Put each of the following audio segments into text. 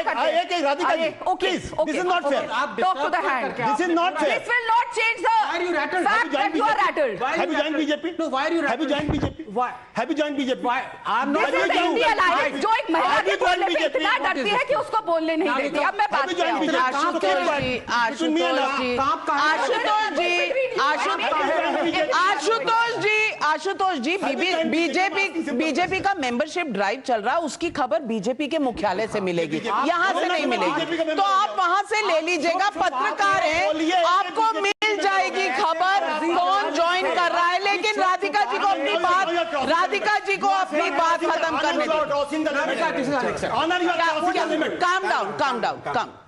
बात करते हैं। एक Radhika, please, this is not fair. Talk to the hand. This is not fair. This will not change the fact that you are rattled. Have you joined BJP? No, why are you Have you joined BJP? Why? Have you joined BJP? Why? I'm not. This is the India Alliance जो एक महिला के बोलने पे इतना डरती है कि उसको बोलने नहीं देती। अब मैं बात कर रही हूँ। आशुतोष जी, बीजेपी का मेंबरशिप ड्राइव चल रहा है, उसकी खबर बीजेपी के मुख्यालय से मिलेगी, यहाँ से नहीं मिलेगी, तो आप वहाँ से ले लीजिएगा। पत्रकार है, आपको मिल जाएगी खबर कौन ज्वाइन कर रहा है। लेकिन राधिका जी को अपनी बात खत्म करने दो। Calm down.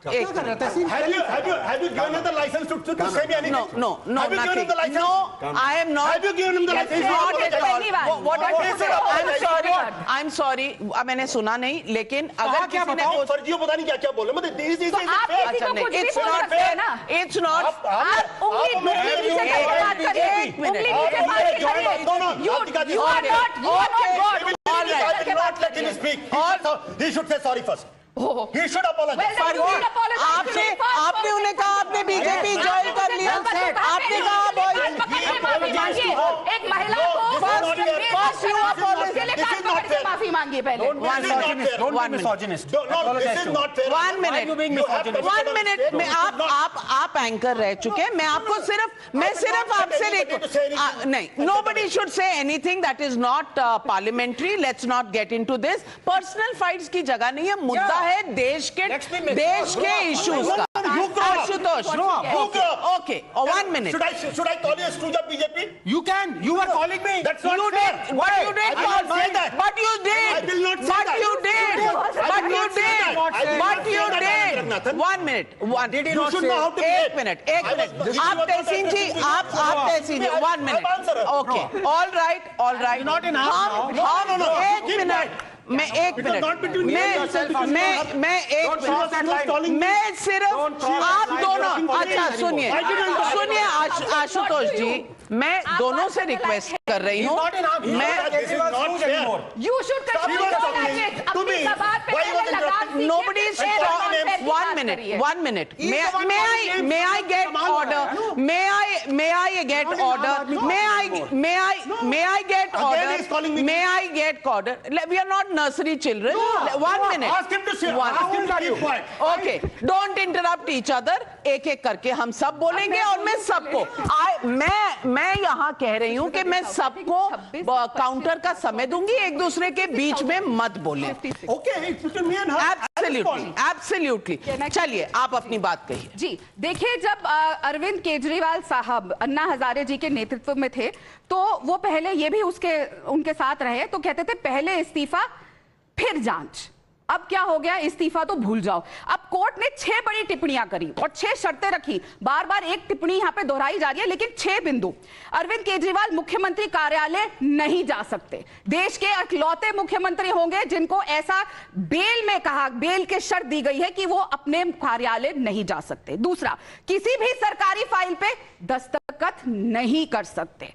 Have you given him the license to say me anything? No, Have you given him the license? No, I am not. Have you given him the license? Not at all. What? I'm sorry. मैंने सुना नहीं, लेकिन अगर किसी ने फर्जियों पता नहीं क्या बोल रहे हैं। It's not fair. It's not. You are not God. All right. Not let him speak. He should say sorry first. He should apologize. आपने उन्हें कहा आपने बीजेपी ज्वाइन कर लिया, आपने कहा एक महिला को माफी मांगी पहले। One minute में आप एंकर रह चुके, मैं सिर्फ आपसे नहीं, nobody should say anything that is not parliamentary. Let's not get into this. Personal fights की जगह नहीं है, मुद्दा है देश के इश्यूज का। Ashutosh, okay, 1 minute. Should I call you a stooge of BJP? You can. You are calling me. That's not fair. But you did. I will say that. But you did. I will not say that. But you did. 1 minute. You should know how to behave. एक minute. आप तहसीन जी, 1 minute. Okay. All right. Not in house. No. एक minute. मैं एक minute, मैं सिर्फ आप दोनों, अच्छा सुनिए आशुतोष जी, मैं दोनों से रिक्वेस्ट कर रही हूँ। Nobody is talking. 1 minute. May I get order? May I get order? We are not nursery children. 1 minute. Ask him to say. Ask him to keep quiet. Okay. Don't interrupt each other. एक करके हम सब बोलेंगे और मैं सबको मैं यहाँ कह रही हूँ कि मैं सबको काउंटर का समय दूंगी, एक दूसरे के बीच में मत बोले। Absolutely. चलिए आप अपनी बात कहिए। जी देखिए, जब अरविंद केजरीवाल साहब अन्ना हजारे जी के नेतृत्व में थे तो वो पहले ये भी उनके साथ रहे, तो कहते थे पहले इस्तीफा फिर जांच। अब क्या हो गया, इस्तीफा तो भूल जाओ। अब कोर्ट ने 6 बड़ी टिप्पणियां करी और 6 शर्तें रखी। बार बार एक टिप्पणी यहां पे दोहराई जा रही है, लेकिन 6 बिंदु। अरविंद केजरीवाल मुख्यमंत्री कार्यालय नहीं जा सकते, देश के इकलौते मुख्यमंत्री होंगे जिनको ऐसा बेल के शर्त दी गई है कि वो अपने कार्यालय नहीं जा सकते। दूसरा, किसी भी सरकारी फाइल पे दस्तखत नहीं कर सकते,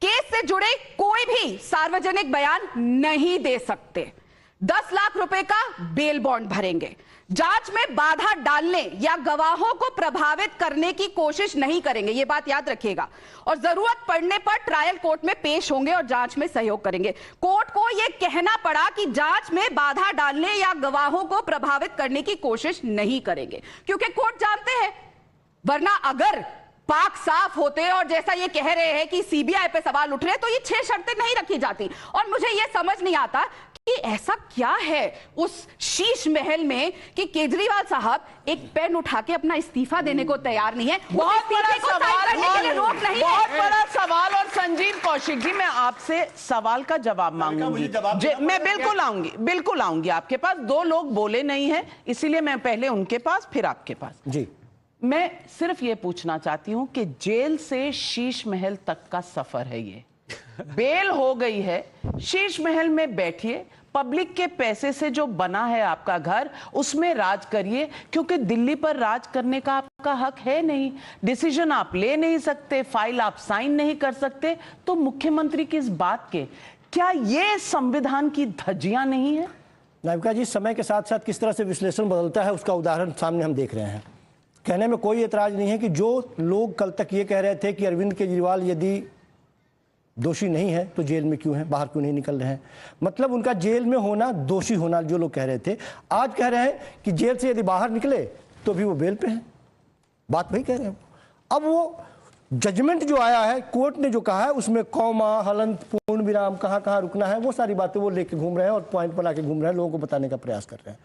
केस से जुड़े कोई भी सार्वजनिक बयान नहीं दे सकते, 10 लाख रुपए का बेल बॉन्ड भरेंगे, जांच में बाधा डालने या गवाहों को प्रभावित करने की कोशिश नहीं करेंगे, यह बात याद रखिएगा, और जरूरत पड़ने पर ट्रायल कोर्ट में पेश होंगे और जांच में सहयोग करेंगे। कोर्ट को यह कहना पड़ा कि जांच में बाधा डालने या गवाहों को प्रभावित करने की कोशिश नहीं करेंगे, क्योंकि कोर्ट जानते हैं, वरना अगर पाक साफ होते और जैसा ये कह रहे हैं कि सीबीआई पे सवाल उठ रहे हैं तो ये 6 शर्तें नहीं रखी जाती। और मुझे ये समझ नहीं आता कि ऐसा क्या है उस शीश महल में कि केजरीवाल साहब एक पेन उठा के अपना इस्तीफा देने को तैयार नहीं है। बहुत बड़ा सवाल। और संजीव कौशिक जी, मैं आपसे सवाल का जवाब मांगूंगी। मैं बिल्कुल आऊंगी आपके पास। 2 लोग बोले नहीं है, इसीलिए मैं पहले उनके पास फिर आपके पास। जी, मैं सिर्फ ये पूछना चाहती हूं कि जेल से शीश महल तक का सफर है ये, बेल हो गई है, शीश महल में बैठिए, पब्लिक के पैसे से जो बना है आपका घर, उसमें राज करिए, क्योंकि दिल्ली पर राज करने का आपका हक है नहीं, डिसीजन आप ले नहीं सकते, फाइल आप साइन नहीं कर सकते, तो मुख्यमंत्री किस बात के? क्या ये संविधान की धज्जियां नहीं है? नाविका जी, समय के साथ साथ किस तरह से विश्लेषण बदलता है उसका उदाहरण सामने हम देख रहे हैं। कहने में कोई एतराज नहीं है कि जो लोग कल तक ये कह रहे थे कि अरविंद केजरीवाल यदि दोषी नहीं है तो जेल में क्यों है, बाहर क्यों नहीं निकल रहे हैं, मतलब उनका जेल में होना, दोषी होना जो लोग कह रहे थे, आज कह रहे हैं कि जेल से यदि बाहर निकले तो भी वो बेल पे हैं। बात वही कह रहे हैं। अब वो जजमेंट जो आया है, कोर्ट ने जो कहा है, उसमें कौमा, हलंत, पूर्ण विराम, कहाँ कहाँ रुकना है, वो सारी बातें वो लेके घूम रहे हैं और पॉइंट बना के घूम रहे हैं, लोगों को बताने का प्रयास कर रहे हैं।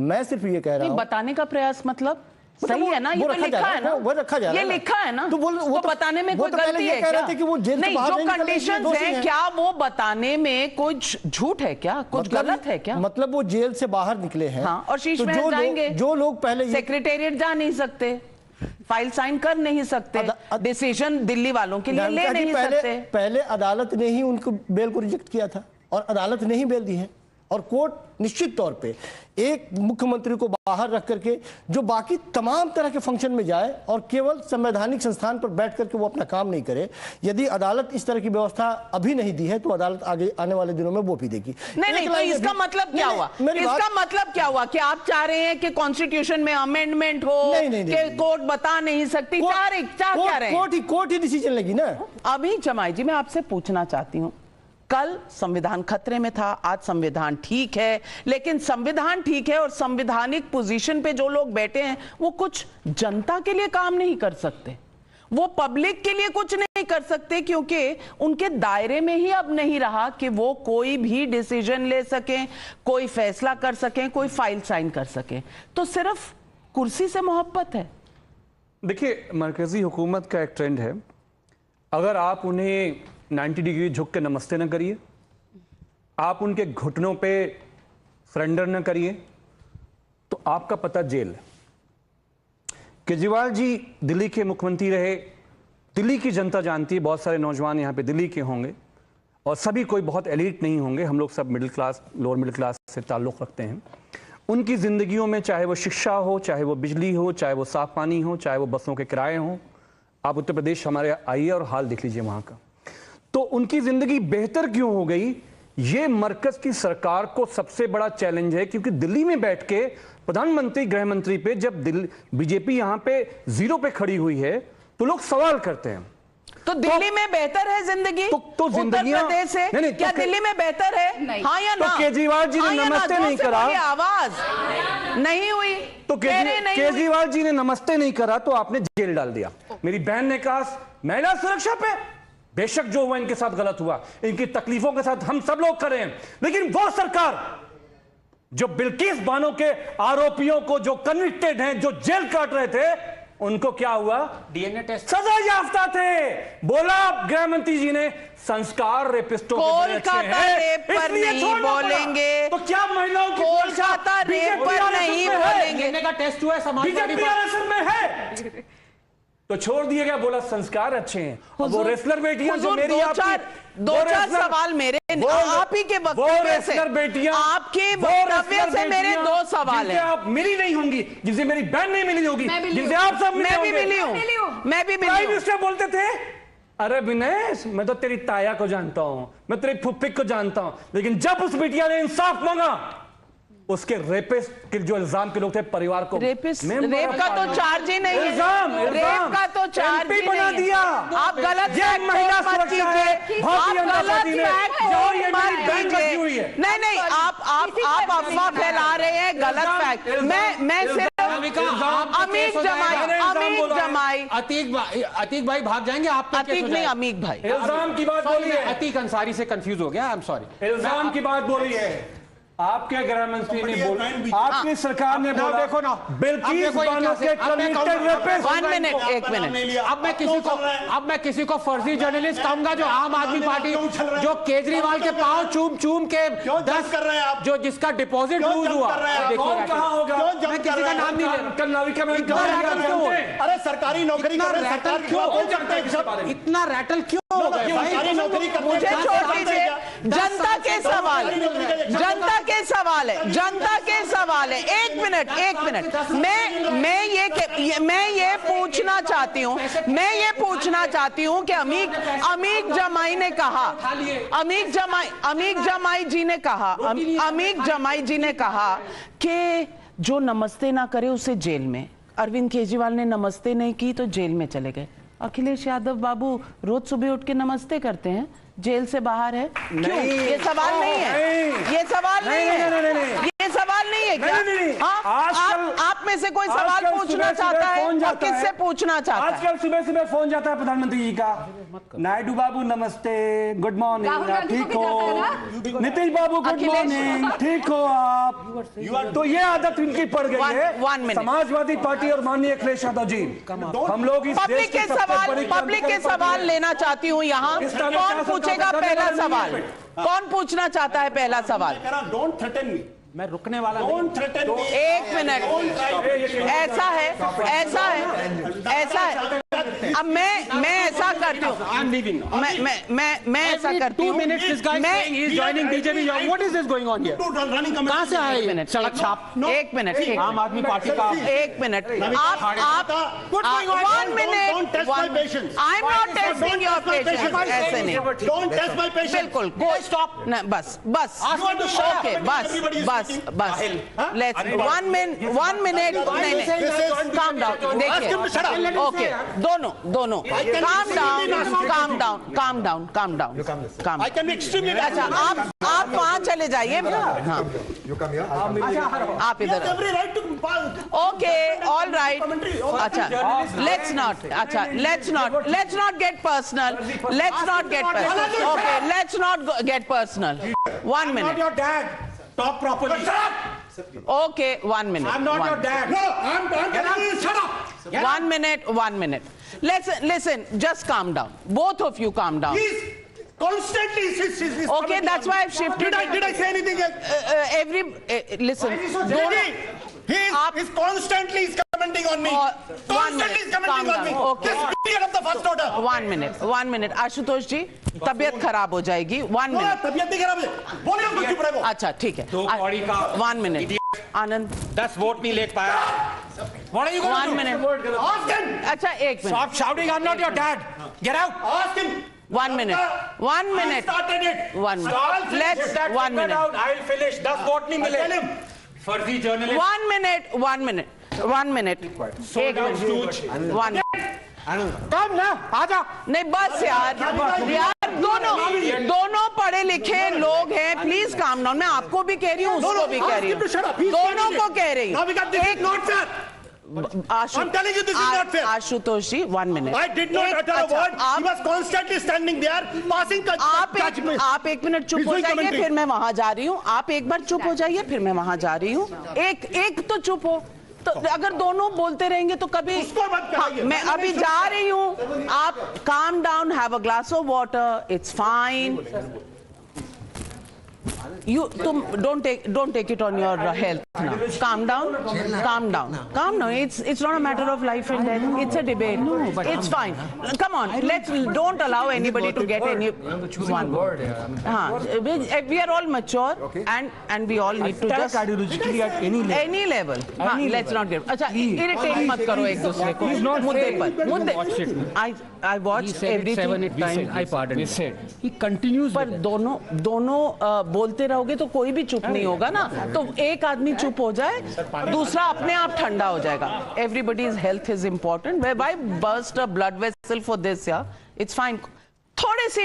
मैं सिर्फ ये कह रहा हूँ, बताने का प्रयास मतलब सही है ना, ये तो लिखा है ना, वो रखा जा रहा है, ये लिखा है ना, तो वो तो बताने में कोई गलती है क्या? कि वो जेल से नहीं, बाहर जो नहीं निकल रहे, कंडीशंस हैं, क्या वो बताने में कोई झूठ है क्या, कुछ गलत है क्या? मतलब वो जेल से बाहर निकले हैं। हाँ, और शीश तो महल जाएंगे, जो लोग पहले सेक्रेटेरिएट जा नहीं सकते, फाइल साइन कर नहीं सकते, डिसीजन दिल्ली वालों के लिए ले नहीं सकते। पहले अदालत ने ही उनको बेल को रिजेक्ट किया था और अदालत ने ही बेल दी है, और कोर्ट निश्चित तौर पे एक मुख्यमंत्री को बाहर रख करके जो बाकी तमाम तरह के फंक्शन में जाए और केवल संवैधानिक संस्थान पर बैठ करके वो अपना काम नहीं करे, यदि अदालत इस तरह की व्यवस्था अभी नहीं दी है तो अदालत आगे आने वाले दिनों में वो भी देगी। नहीं, तो इसका मतलब क्या हुआ? इसका मतलब क्या हुआ कि आप चाह रहे हैं कि कॉन्स्टिट्यूशन में अमेंडमेंट हो, कि कोर्ट बता नहीं सकती, कोर्ट ही डिसीजन लेगी ना। अभी जमाई जी, मैं आपसे पूछना चाहती हूँ, कल संविधान खतरे में था, आज संविधान ठीक है, लेकिन संविधान ठीक है और संवैधानिक पोजीशन पे जो लोग बैठे हैं वो कुछ जनता के लिए काम नहीं कर सकते, वो पब्लिक के लिए कुछ नहीं कर सकते, क्योंकि उनके दायरे में ही अब नहीं रहा कि वो कोई भी डिसीजन ले सकें, कोई फैसला कर सकें, कोई फाइल साइन कर सकें। तो सिर्फ कुर्सी से मोहब्बत है। देखिए, मरकजी हुकूमत का एक ट्रेंड है, अगर आप उन्हें 90 डिग्री झुक के नमस्ते न करिए, आप उनके घुटनों पे सरेंडर न करिए, तो आपका पता जेल है। केजरीवाल जी दिल्ली के मुख्यमंत्री रहे, दिल्ली की जनता जानती है, बहुत सारे नौजवान यहाँ पे दिल्ली के होंगे और सभी कोई बहुत एलीट नहीं होंगे, हम लोग सब middle class, lower middle class से ताल्लुक़ रखते हैं। उनकी ज़िंदगियों में चाहे वो शिक्षा हो, चाहे वो बिजली हो, चाहे वो साफ पानी हो, चाहे वो बसों के किराए हों, आप उत्तर प्रदेश हमारे आइए और हाल देख लीजिए वहाँ का, तो उनकी जिंदगी बेहतर क्यों हो गई? ये मरकज की सरकार को सबसे बड़ा चैलेंज है, क्योंकि दिल्ली में बैठ के प्रधानमंत्री, गृह मंत्री पे जब बीजेपी यहां पे जीरो पे खड़ी हुई है तो लोग सवाल करते हैं, तो दिल्ली में बेहतर है जिंदगी? तो जिंदगी उत्तर प्रदेश से नहीं, क्या दिल्ली में बेहतर है? हाँ या ना? तो केजरीवाल जी ने नमस्ते नहीं करा, आवाज नहीं हुई, तो केजरीवाल जी ने नमस्ते नहीं करा तो आपने जेल डाल दिया। मेरी बहन ने कहा महिला सुरक्षा पे, बेशक जो हुआ इनके साथ गलत हुआ, इनकी तकलीफों के साथ हम सब लोग खड़े हैं, लेकिन वो सरकार जो बिल्किस बानो के आरोपियों को, जो कन्विक्टेड हैं, जो जेल काट रहे थे, उनको क्या हुआ? डीएनए टेस्ट, सजा याफ्ता थे। बोला गृह मंत्री जी ने संस्कार रेपिस्टों के कोलकाता रेप पर नहीं बोलेंगे, तो क्या महिलाओं की कोलकाता रेप पर नहीं बोलेंगे? डीएनए का टेस्ट हुआ है, समाजवादी बीजेपी में है तो छोड़ दिया गया, बोला संस्कार अच्छे हैं। वो रेसलर बेटियां जो मेरी दो चार सवाल मेरे आप ही के वक्तव्य से, आपके वक्तव्य से मेरे दो सवाल हैं। आप मिली नहीं होंगी, जिनसे मेरी बहन नहीं मिली होगी, जिनसे आप सब मैं भी मिली हूं, मैं भी मिली हूं। बोलते थे, अरे विनेश मैं तो तेरी ताया को जानता हूं, मैं तेरी फुप्पी को जानता हूं, लेकिन जब उस बिटिया ने इंसाफ मांगा, उसके रेपिस्ट के जो इल्जाम के लोग थे, परिवार को रेप का तो चार्ज ही नहीं है, रेप का तो चार्ज ही बना नहीं दिया। आप गलत महिला सुरक्षा है, नहीं, आप अफवाह फैला रहे हैं, गलत फैक्ट। मैं सिर्फ अमीक जमाई, अतीक भाई भाग जाएंगे, आप अतीक नहीं, अमीक भाई, इल्जाम की बात बोलिए। अतीक अंसारी से कंफ्यूज हो गया, आई एम सॉरी। इल्जाम की बात बोलिए। आपके गृह मंत्री ने बोला, आपकी सरकार ने बोला, देखो ना, बिल्किस बानो के कन्विक्टेड रेपिस्ट। 1 minute, 1 minute. अब मैं किसी को फर्जी जर्नलिस्ट कहूंगा, जो आम आदमी पार्टी, जो केजरीवाल के पांव चूम चूम के 10 कर रहे हैं आप, जो जिसका डिपॉजिट लूज हुआ, कौन कहां होगा? मैं किसी का नाम नहीं ले रहा। कल नाविका में इतना रैटल क्यों? अरे सरकारी नौकरी कर रहे हैं, सरकार रैटल क्यों बोल सकते हैं सब। इतना रैटल क्यों हो गए भाई? सरकारी नौकरी करते मुझे हैं, छोड़ दीजिए, जनता के सवाल, जनता के सवाल है, जनता के सवाल है। एक मिनट, मैं ये पूछना चाहती हूँ, कि अमीक जमाई ने कहा, अमीक जमाई जी ने कहा कि जो नमस्ते ना करे उसे जेल में। अरविंद केजरीवाल ने नमस्ते नहीं की तो जेल में चले गए। अखिलेश यादव बाबू रोज सुबह उठ के नमस्ते करते हैं, जेल से बाहर है, क्यों? ये सवाल नहीं है, ये सवाल नहीं है, ये सवाल नहीं है क्या? हाँ, आप में से कोई सवाल पूछना चाहता है और किससे पूछना चाहता है? आजकल सुबह सुबह फोन जाता है प्रधानमंत्री जी का, नायडू बाबू नमस्ते, गुड मॉर्निंग, आप ठीक हो? नीतीश बाबू गुड मॉर्निंग, ठीक हो आप? तो ये आदत इनकी पड़ गई है, समाजवादी पार्टी और माननीय अखिलेश यादव जी। हम लोग इस देश की पब्लिक के सवाल लेना चाहती हूँ यहाँ। कौन पूछेगा पहला सवाल? कौन पूछना चाहता है पहला सवाल? डोंट थ्रेटन मी, मैं रुकने वाला नहीं। डोंट थ्रेटन मी। एक मिनट, ऐसा है। अब मैं ऐसा करती हूँ, मैं ऐसा करती हूँ। 2 minutes this guy saying he is joining BJP. What is this going on here? कहाँ से आए? एक मिनट, सड़क छाप। एक मिनट, आम आदमी पार्टी का। एक मिनट, आप 1 minute, Don't test my patience. I am not testing your patience, ऐसे नहीं, Don't test my patience. बिल्कुल, कोई स्टॉप, बस, ओके, बस, लेट्स 1 minute, नहीं, काम डाउन, देखिए, ओके, दोनों, calm down, I can be extremely. अच्छा, आप वहाँ चले जाइए, हाँ, आप इधर, Every right to okay, all right, अच्छा, let's not get personal, okay, let's not get personal, 1 minute, Your dad. Talk properly. okay, 1 minute, I'm not your dad. No, I'm telling you, shut up. 1 minute, listen, just calm down, both of you calm down. He's constantly. He's Okay, that's why I've shifted. Did I say anything else? Listen, He's constantly commenting on me. Constantly is commenting on me. Okay. This idiot of the first order. 1 minute, Ashutosh जी, तबीयत खराब हो जाएगी, 1 minute. तबीयत नहीं खराब है, बोलिए हम चुप रहे। अच्छा, ठीक है, दो कौड़ी का 1 minute, आनंद, 10 वोट नहीं ले पाया। What are you going 1 to do? minute, Ask him. अच्छा, 1 minute, Stop shouting. I'm not your dad. Get out. Ask him. 1 minute, 1 I minute, started it. 1 minute, I'll finish let's, it. That 1 get minute, out. I'll finish. 10 vote नहीं मिले। Tell him. फर्जी journalist. 1 minute, 1 minute, 1 minute, 1 minute, कम ना, आजा। नहीं बस यार, दोनों पढ़े लिखे लोग हैं, प्लीज काम डाउन। मैं आपको भी कह रही हूँ, उसको भी कह रही हूँ, दोनों को कह रही हूँ। I'm telling you, this is not fair. Ashutosh ji, 1 minute, I did not utter a word. He was constantly standing there, passing judgment. आप 1 minute चुप हो जाइए, फिर मैं वहां जा रही हूँ। आप एक बार चुप हो जाइए, फिर मैं वहां जा रही हूँ। एक तो चुप हो, तो अगर दोनों बोलते रहेंगे तो कभी, उसको मत कराइए। मैं अभी जा रही हूँ, आप calm down, have a glass of water, it's fine. तुम don't take it on your health now. Calm down. It's not a matter of life and death. It's a debate. It's fine. Come on, don't allow anybody to get any one. We are all mature, and we all need to just ideologically at any level. Let's not get. अच्छा, irritate मत करो एक दूसरे को मुद्दे। I watched everything. 7-8 times. I pardon. He continues. पर दोनों बोलते रहोगे तो कोई भी चुप नहीं होगा ना। तो एक आदमी चुप हो जाए, दूसरा अपने आप ठंडा हो जाएगा। Everybody's health is important. Why burst a blood vessel for this? Yeah, it's fine. थोड़े से